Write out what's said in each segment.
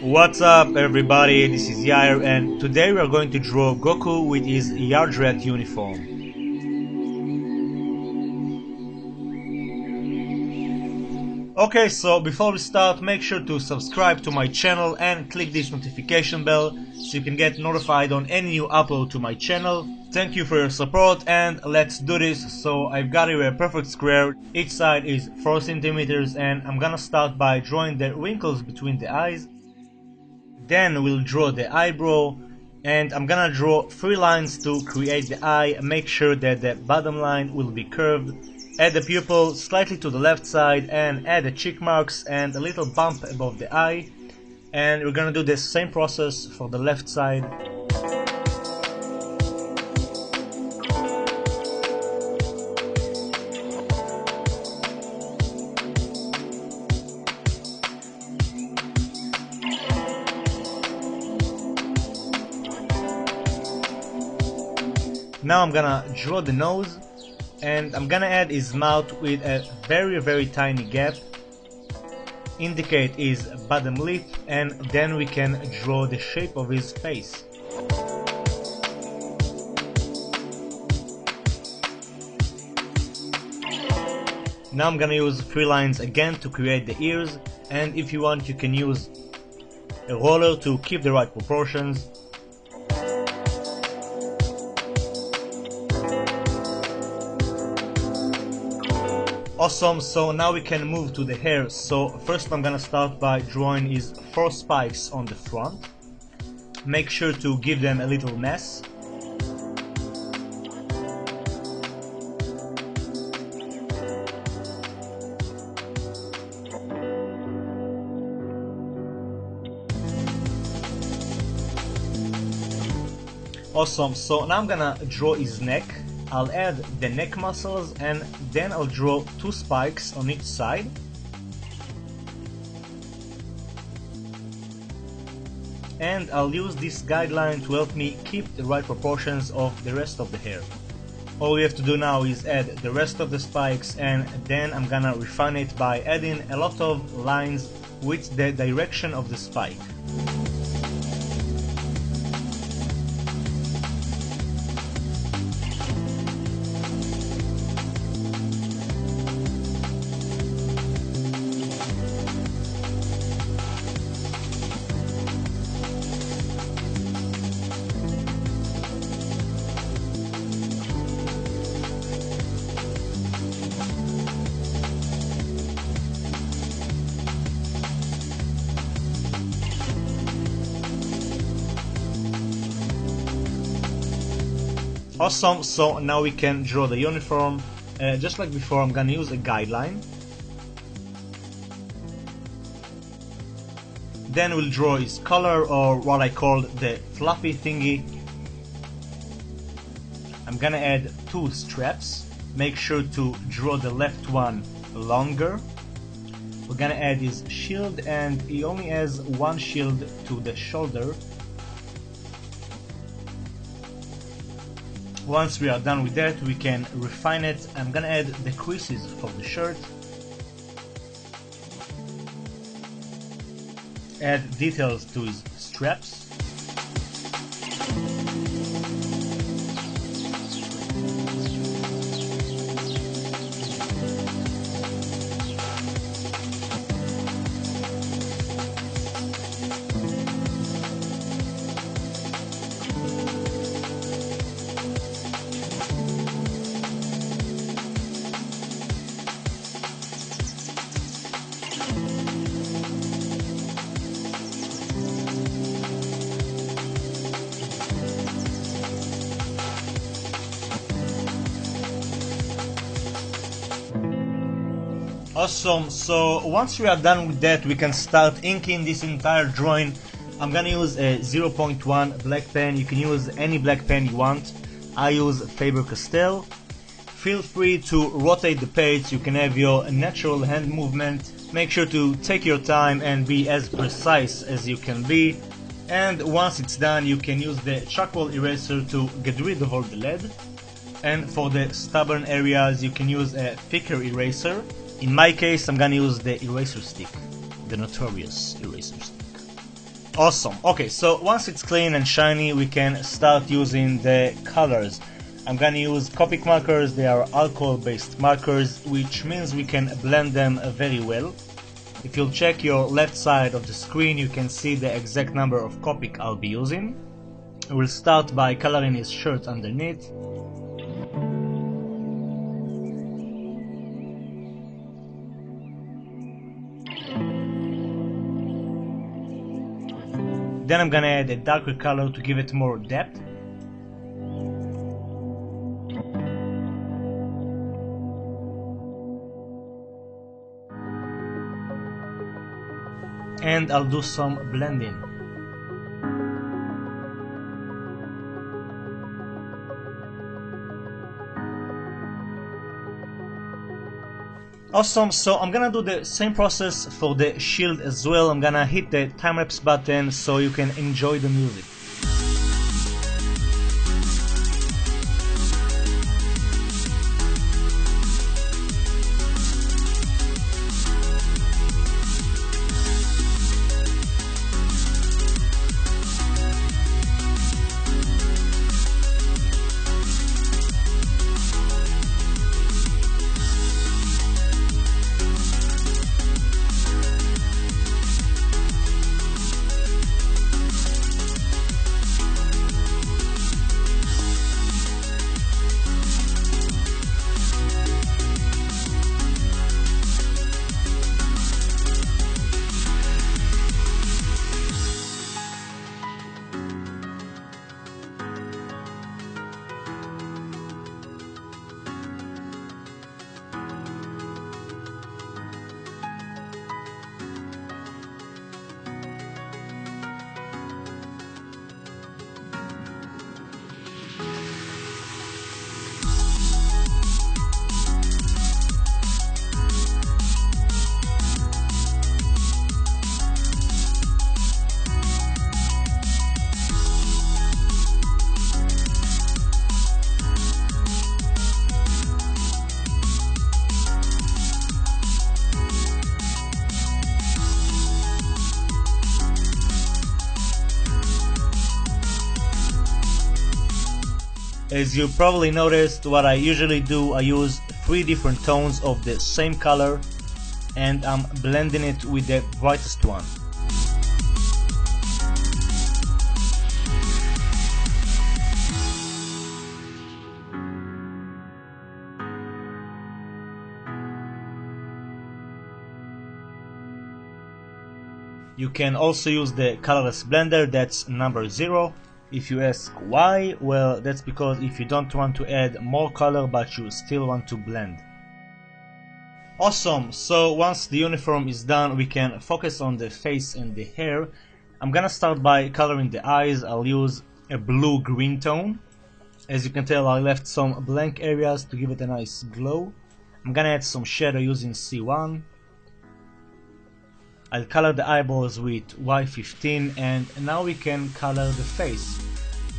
What's up everybody, this is Yair and today we are going to draw Goku with his yard rat uniform. Okay, so before we start, make sure to subscribe to my channel and click this notification bell so you can get notified on any new upload to my channel. Thank you for your support and let's do this. So I've got here a perfect square, each side is 4 centimeters, and I'm gonna start by drawing the wrinkles between the eyes. Then we'll draw the eyebrow, and I'm gonna draw 3 lines to create the eye. Make sure that the bottom line will be curved. Add the pupil slightly to the left side and add the cheek marks and a little bump above the eye. And we're gonna do the same process for the left side. Now I'm gonna draw the nose, and I'm gonna add his mouth with a very tiny gap, indicate his bottom lip, and then we can draw the shape of his face. Now I'm gonna use 3 lines again to create the ears, and if you want you can use a roller to keep the right proportions. Awesome, so now we can move to the hair. So first I'm gonna start by drawing his 4 spikes on the front. Make sure to give them a little mess. Awesome, so now I'm gonna draw his neck. I'll add the neck muscles and then I'll draw 2 spikes on each side. And I'll use this guideline to help me keep the right proportions of the rest of the hair. All we have to do now is add the rest of the spikes, and then I'm gonna refine it by adding a lot of lines with the direction of the spike. Awesome, so now we can draw the uniform. Just like before, I'm gonna use a guideline. Then we'll draw his collar, or what I call the fluffy thingy. I'm gonna add 2 straps. Make sure to draw the left one longer. We're gonna add his shield, and he only has 1 shield to the shoulder. Once we are done with that, we can refine it. I'm gonna add the creases for the shirt. Add details to his straps. Awesome, so once we are done with that, we can start inking this entire drawing. I'm gonna use a 0.1 black pen. You can use any black pen you want. I use Faber-Castell. Feel free to rotate the page. You can have your natural hand movement. Make sure to take your time and be as precise as you can be. And once it's done, you can use the charcoal eraser to get rid of all the lead. And for the stubborn areas, you can use a thicker eraser. In my case, I'm gonna use the eraser stick, the notorious eraser stick. Awesome. Okay, so once it's clean and shiny, we can start using the colors. I'm gonna use Copic markers. They are alcohol-based markers, which means we can blend them very well. If you'll check your left side of the screen, you can see the exact number of Copic I'll be using. We'll start by coloring his shirt underneath. Then I'm gonna add a darker color to give it more depth. And I'll do some blending. Awesome, so I'm gonna do the same process for the shield as well. I'm gonna hit the time-lapse button so you can enjoy the music. As you probably noticed, what I usually do, I use 3 different tones of the same color and I'm blending it with the brightest one. You can also use the colorless blender, that's number 0. If you ask why, well, that's because if you don't want to add more color but you still want to blend. Awesome, so once the uniform is done, we can focus on the face and the hair. I'm gonna start by coloring the eyes. I'll use a blue-green tone. As you can tell, I left some blank areas to give it a nice glow. I'm gonna add some shadow using C1. I'll color the eyeballs with Y15 and now we can color the face.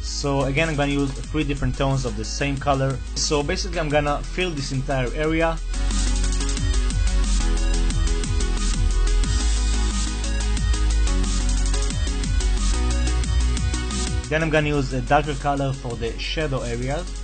So again, I'm gonna use 3 different tones of the same color. So basically I'm gonna fill this entire area. Then I'm gonna use a darker color for the shadow areas.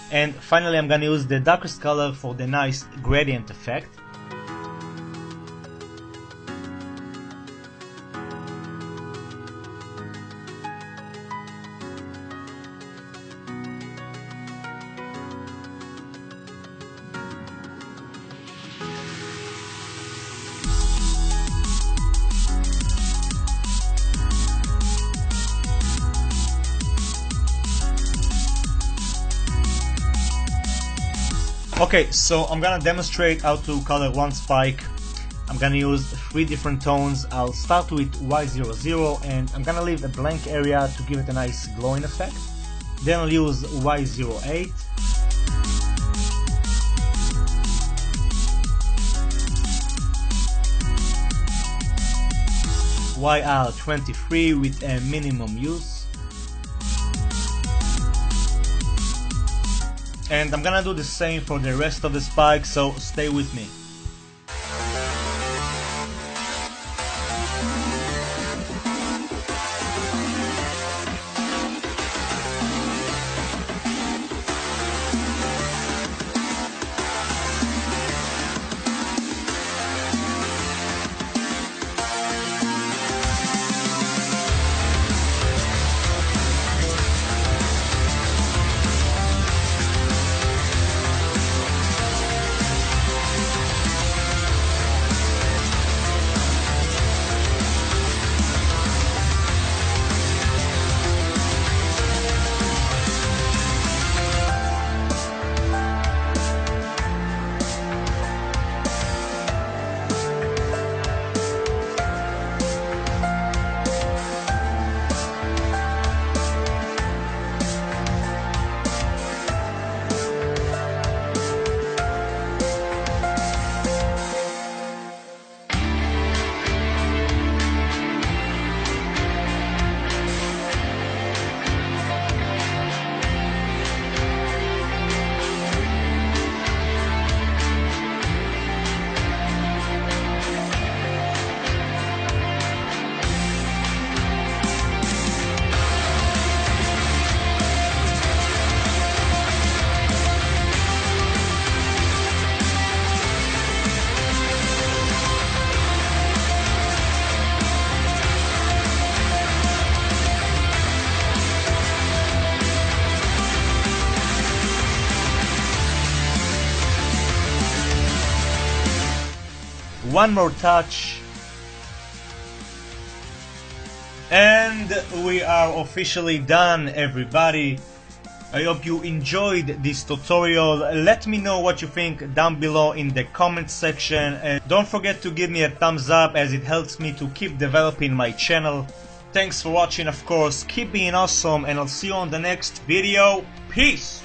And finally I'm gonna use the darkest color for the nice gradient effect. Okay, so I'm gonna demonstrate how to color one spike. I'm gonna use 3 different tones. I'll start with Y00 and I'm gonna leave a blank area to give it a nice glowing effect. Then I'll use Y08. YR23 with a minimum use. And I'm gonna do the same for the rest of the spikes, so stay with me. One more touch, and we are officially done, everybody. I hope you enjoyed this tutorial. Let me know what you think down below in the comment section, and don't forget to give me a thumbs up as it helps me to keep developing my channel. Thanks for watching, of course, keep being awesome, and I'll see you on the next video. Peace!